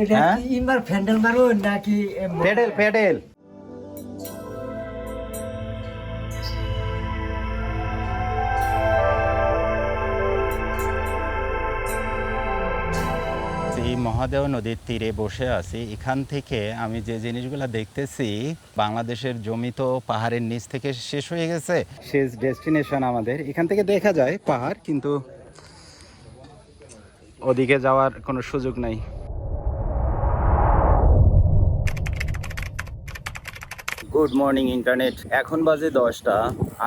এটা কি ইমার ফ্যান্ডেল মারো নাকি প্যাডেল প্যাডেল। এই মহাদেও নদীর তীরে বসে আছি। এখান থেকে আমি যে জিনিসগুলো দেখতেছি, বাংলাদেশের জমি তো পাহাড়ের নিচ থেকে শেষ হয়ে গেছে। শেষ ডেস্টিনেশন আমাদের এখান থেকে দেখা যায় পাহাড়, কিন্তু ওদিকে যাওয়ার কোনো সুযোগ নাই। Good morning internet. এখন বাজে 10টা।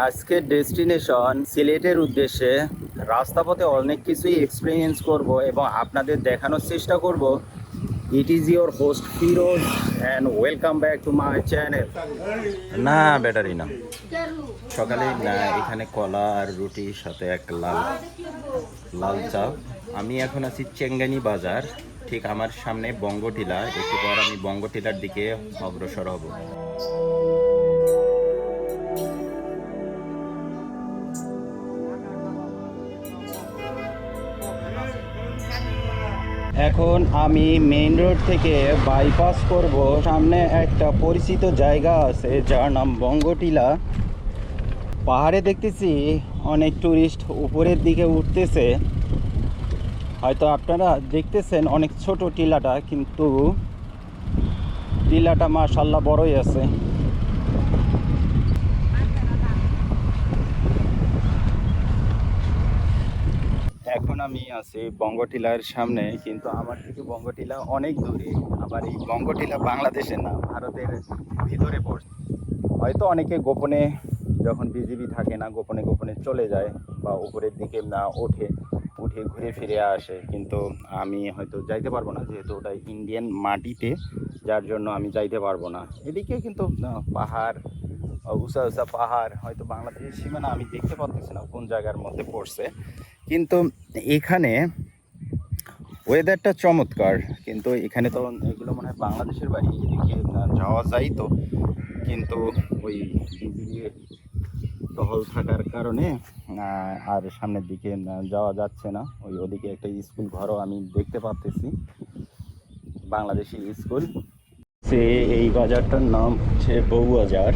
আজকের ডেস্টিনেশন সিলেটের উদ্দেশ্যে। রাস্তাপথে অনেক কিছুই এক্সপিরিয়েন্স করব এবং আপনাদের দেখানোর চেষ্টা করব। It is your host Firoz and welcome back to my channel. না ব্যাটারি না, সকালে না, এখানে কলা আর রুটির সাথে এক লাল চা। আমি এখন আছি চেঙ্গানি বাজার, ঠিক আমার সামনে বঙ্গটিলা। একটু পর আমি বঙ্গটিলার দিকে অগ্রসর হব। এখন আমি মেইন রোড থেকে বাইপাস করব। সামনে একটা পরিচিত জায়গা আছে যার নাম বঙ্গটিলা। পাহাড়ে দেখতেছি অনেক টুরিস্ট উপরের দিকে উঠতেছে। হয়তো আপনারা দেখতেছেন অনেক ছোট টিলাটা, কিন্তু টিলাটা মাশাআল্লাহ বড়ই আছে। এখন আমি আছি বঙ্গটিলার সামনে, কিন্তু আমার থেকে বঙ্গটিলা অনেক দূরে। আবার এই বঙ্গটিলা বাংলাদেশের না, ভারতের ভিতরে পড়ছে। হয়তো অনেকে গোপনে, যখন বিজিবি থাকে না, গোপনে গোপনে চলে যায় বা উপরের দিকে না উঠে ঘুরে ফিরে আসে। কিন্তু আমি হয়তো যাইতে পারবো না, যেহেতু ওটা ইন্ডিয়ান মাটিতে, যার জন্য আমি যাইতে পারবো না। এদিকে কিন্তু পাহাড়, উঁচা উঁচা পাহাড়, হয়তো বাংলাদেশের সীমানা আমি দেখতে পাচ্ছি না কোন জায়গার মধ্যে পড়ছে। কিন্তু এখানে ওয়েদারটা চমৎকার। কিন্তু এখানে তো এগুলো মনে হয় বাংলাদেশের বাড়ি, এদিকে যাওয়া যায় তো, কিন্তু ওই বিজিবি টহল থাকার কারণে আর সামনের দিকে যাওয়া যাচ্ছে না। ওদিকে একটা স্কুল ঘরও আমি দেখতে পাচ্ছি, বাংলাদেশি স্কুল। এই বাজারটার নাম হচ্ছে বউবাজার।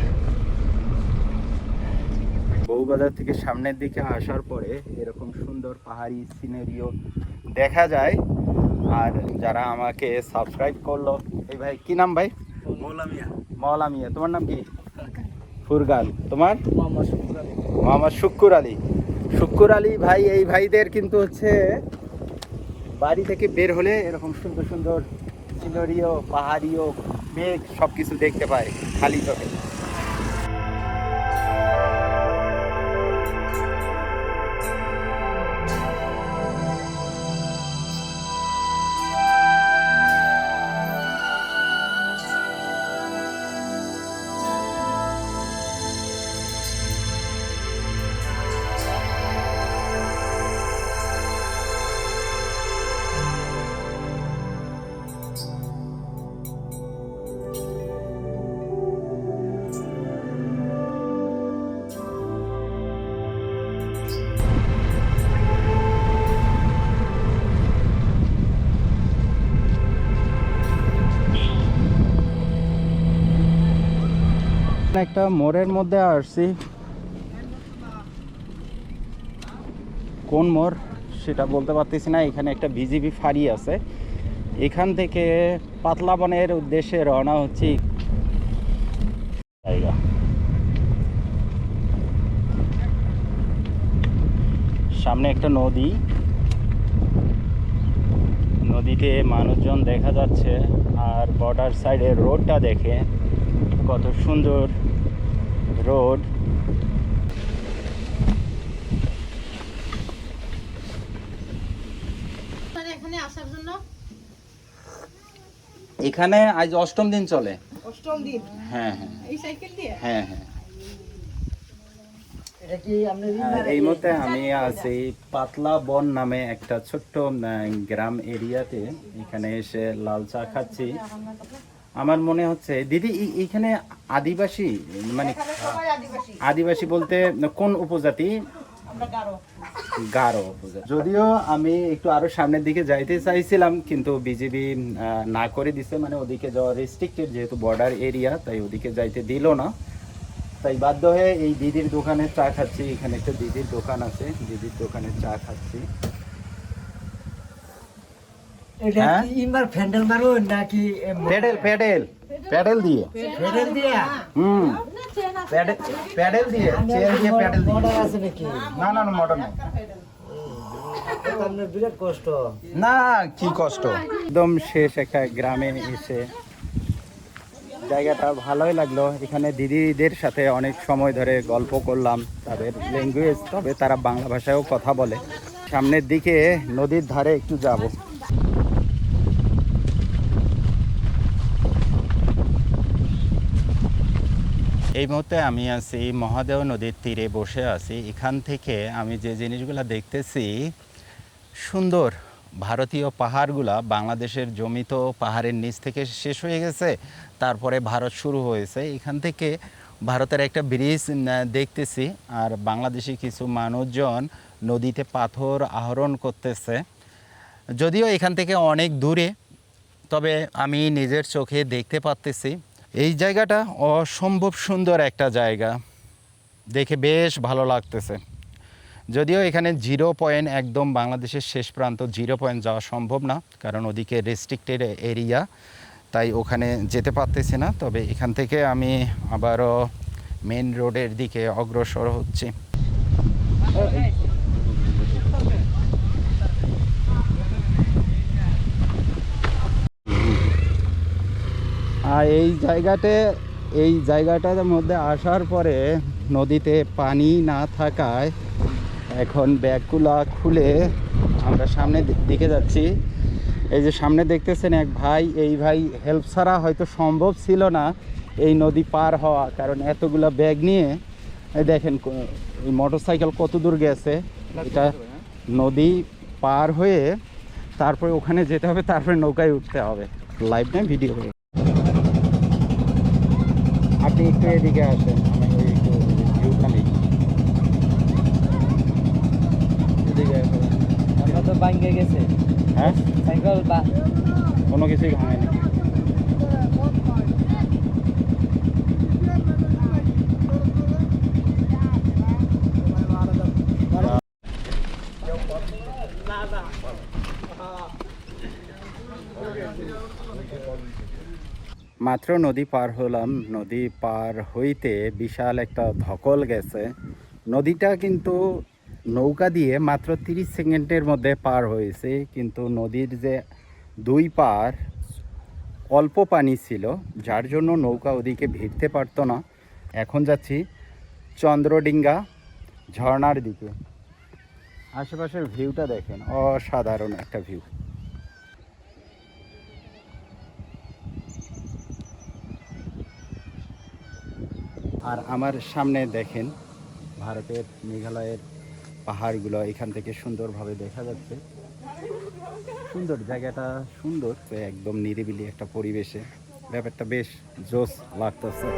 বউবাজার থেকে সামনের দিকে আসার পরে এরকম সুন্দর পাহাড়ি সিনারিও দেখা যায়। আর যারা আমাকে সাবস্ক্রাইব করলো, এই ভাই কি নাম ভাই? মওলা মিয়া। তোমার নাম কি? ফুরগান। তোমার? মোহাম্মদ শুক্কুর আলী। শুক্কুর আলী ভাই, এই ভাইদের কিন্তু হচ্ছে বাড়ি থেকে বের হলে এরকম সুন্দর সুন্দর সিনারিও, পাহাড়িও, মেঘ সব কিছু দেখতে পায় খালি চোখে। একটা মোড়ের মধ্যে আসছি, কোন মোড় সেটা বলতে পারতেছি না। এখানে একটা বিজিবি ফাঁড়ি আছে। এখান থেকে পাতলাবনের উদ্দেশ্যে রওনা হচ্ছি। জায়গা সামনে একটা নদী, নদীতে মানুষজন দেখা যাচ্ছে। আর বর্ডার সাইডের রোডটা দেখে কত সুন্দর রোড। এখানে আজ 8ম দিন চলে। 8ম দিন? হ্যাঁ হ্যাঁ, এই সাইকেল দিয়ে? হ্যাঁ হ্যাঁ। এটা কি আমরা এই মুহূর্তে আমি আছি পাতলা বন নামে একটা ছোট্ট গ্রাম এরিয়াতে। এখানে এসে লাল চা খাচ্ছি। আমার মনে হচ্ছে দিদি এখানে আদিবাসী, মানে সবাই আদিবাসী। আদিবাসী বলতে কোন উপজাতি? আমরা গারো। গারো উপজাতি। যদিও আমি একটু আরো সামনের দিকে যাইতে চাইছিলাম, কিন্তু বিজেপি না করে দিছে, মানে ওদিকে যাওয়া রেস্ট্রিক্টেড, যেহেতু বর্ডার এরিয়া, তাই ওদিকে যাইতে দিল না। তাই বাধ্য হয়ে এই দিদির দোকানে চা খাচ্ছি। এখানে একটা দিদির দোকান আছে, দিদির দোকানে চা খাচ্ছি। এটা হ্যাঁ? কি ইনবার ফ্যান্ডেল মারুন নাকি প্যাডেল প্যাডেল প্যাডেল দিয়ে, ফ্যান্ডেল দিয়া প্যাডেল প্যাডেল দিয়ে, চেয়ার দিয়ে প্যাডেল দিয়ে। মডেল আছে নাকি? না না না, মডার্ন না। আপনার বিরাট কষ্ট। না, কি কষ্ট। একদম শেষ একটা গ্রামে এসে জায়গাটা ভালোই লাগলো। এখানে দিদিদের সাথে অনেক সময় ধরে গল্প করলাম, তাদের ল্যাঙ্গুয়েজ, তবে তারা বাংলা ভাষায়ও কথা বলে। সামনের দিকে নদীর ধারে একটু যাব। এই মুহূর্তে আমি আছি মহাদেও নদীর তীরে বসে আছি। এখান থেকে আমি যে জিনিসগুলো দেখতেছি, সুন্দর ভারতীয় পাহাড়গুলা, বাংলাদেশের জমি তো পাহাড়ের নিচ থেকে শেষ হয়ে গেছে, তারপরে ভারত শুরু হয়েছে। এখান থেকে ভারতের একটা ব্রিজ দেখতেছি, আর বাংলাদেশি কিছু মানুষজন নদীতে পাথর আহরণ করতেছে। যদিও এখান থেকে অনেক দূরে, তবে আমি নিজের চোখে দেখতে পাচ্তেছি। এই জায়গাটা অসম্ভব সুন্দর একটা জায়গা, দেখে বেশ ভালো লাগতেছে। যদিও এখানে 0 পয়েন্ট, একদম বাংলাদেশের শেষ প্রান্ত 0 পয়েন্ট যাওয়া সম্ভব না, কারণ ওদিকে রেস্ট্রিক্টেড এরিয়া, তাই ওখানে যেতে পারতেছি না। তবে এখান থেকে আমি আবারও মেন রোডের দিকে অগ্রসর হচ্ছি। আর এই জায়গাটার মধ্যে আসার পরে নদীতে পানি না থাকায় এখন ব্যাগগুলো খুলে আমরা সামনের দিকে যাচ্ছি। এই যে সামনে দেখতেছেন এক ভাই, এই ভাই হেল্প ছাড়া হয়তো সম্ভব ছিল না এই নদী পার হওয়া, কারণ এতগুলো ব্যাগ নিয়ে এই দেখেন এই মোটরসাইকেল কত দূর গেছে। এটা নদী পার হয়ে তারপরে ওখানে যেতে হবে, তারপরে নৌকায় উঠতে হবে। লাইভ না ভিডিও করে। আপনি একটু এদিকে আসেন, আমি ওই একটু ভিউটা নিই। এদিকে আসেন। আমরা তো ভাঙ্গে গেছে হ্যাঁ, সাইকেল বা কোনো কিছুই ভাঙেনি। মাত্র নদী পার হলাম, নদী পার হইতে বিশাল একটা ধকল গেছে। নদীটা কিন্তু নৌকা দিয়ে মাত্র 30 সেকেন্ডের মধ্যে পার হয়েছে, কিন্তু নদীর যে দুই পার অল্প পানি ছিল, যার জন্য নৌকা ওদিকে ভিড়তে পারতো না। এখন যাচ্ছি চন্দ্রডিঙ্গা ঝর্ণার দিকে। আশেপাশের ভিউটা দেখেন, অসাধারণ একটা ভিউ। আর আমার সামনে দেখেন ভারতের মেঘালয়ের পাহাড়গুলো এখান থেকে সুন্দরভাবে দেখা যাচ্ছে। সুন্দর জায়গাটা, সুন্দর, একদম নিরিবিলি একটা পরিবেশে, ব্যাপারটা বেশ জোশ লাগতেছে।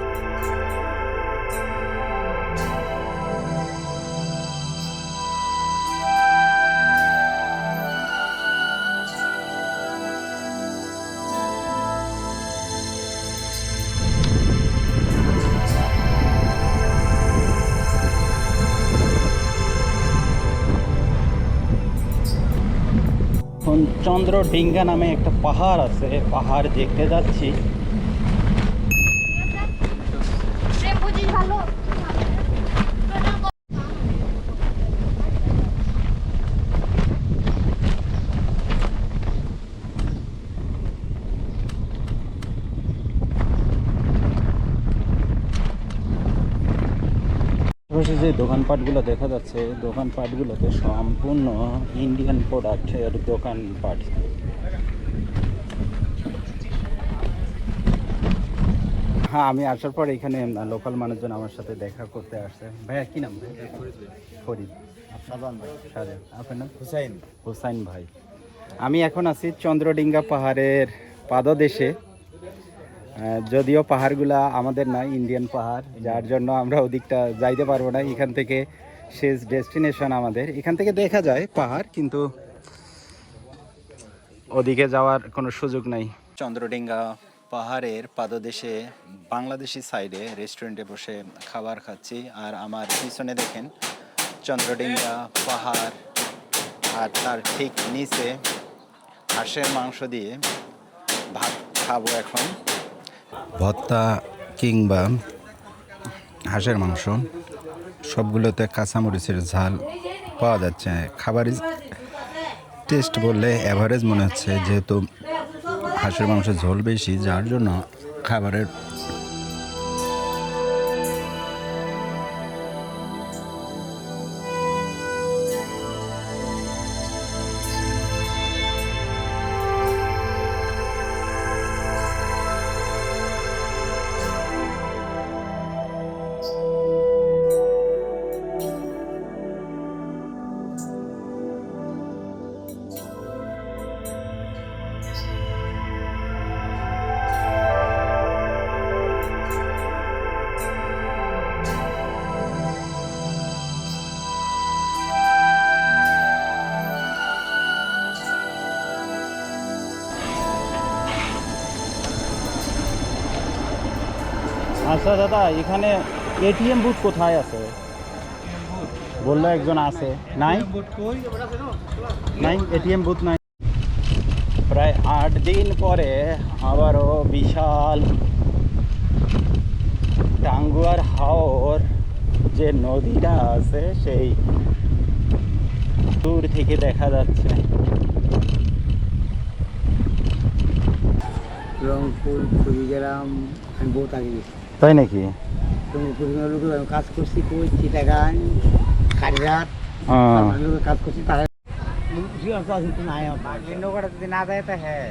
এখন চন্দ্রডিঙ্গা নামে একটা পাহাড় আছে, পাহাড় দেখতে যাচ্ছি। যে দোকানপাটগুলো দেখা যাচ্ছে, দোকানপাটগুলোতে সম্পূর্ণ ইন্ডিয়ান প্রোডাক্টের দোকানপাট। হ্যাঁ, আমি আসার পর এখানে লোকাল মানুষজন আমার সাথে দেখা করতে আসছে। ভাইয়া কি নাম? ভাই ফরিদ। শাহজাহান। আপনার নাম? হুসাইন। হুসাইন ভাই। আমি এখন আছি চন্দ্রডিঙ্গা পাহাড়ের পাদদেশে। যদিও পাহাড়গুলা আমাদের না, ইন্ডিয়ান পাহাড়, যার জন্য আমরা ওদিকটা যাইতে পারবো না। এখান থেকে শেষ ডেস্টিনেশন আমাদের। এখান থেকে দেখা যায় পাহাড়, কিন্তু ওদিকে যাওয়ার কোনো সুযোগ নাই। চন্দ্রডিঙ্গা পাহাড়ের পাদদেশে বাংলাদেশি সাইডে রেস্টুরেন্টে বসে খাবার খাচ্ছি, আর আমার পিছনে দেখেন চন্দ্রডিঙ্গা পাহাড়, আর তার ঠিক নিচে হাঁসের মাংস দিয়ে ভাত খাবো এখন। ভর্তা কিংবা হাঁসের মাংস, সবগুলোতে কাঁচামরিচের ঝাল পাওয়া যাচ্ছে। খাবারের টেস্ট বললে অ্যাভারেজ মনে হচ্ছে, যেহেতু হাঁসের মাংসের ঝোল বেশি, যার জন্য খাবারের আচ্ছা দাদা, এখানে এটিএম বুথ কোথায় আছে? বললো একজন আছে। নাই নাই, এটিএম বুথ নাই। প্রায় 8 দিন পরে আবারও বিশাল টাঙ্গুয়ার হাওর যে নদীটা আছে, সেই দূর থেকে দেখা যাচ্ছে। রংপুর কুড়িগ্রাম আমি বহুত আগে গেছি। তাই নাকি? রংপুর কাজ করছি, কই চিটাগাং, কারিরাত কাজ করছি। তারা নৌকাটা যদি না যায় তা হ্যাঁ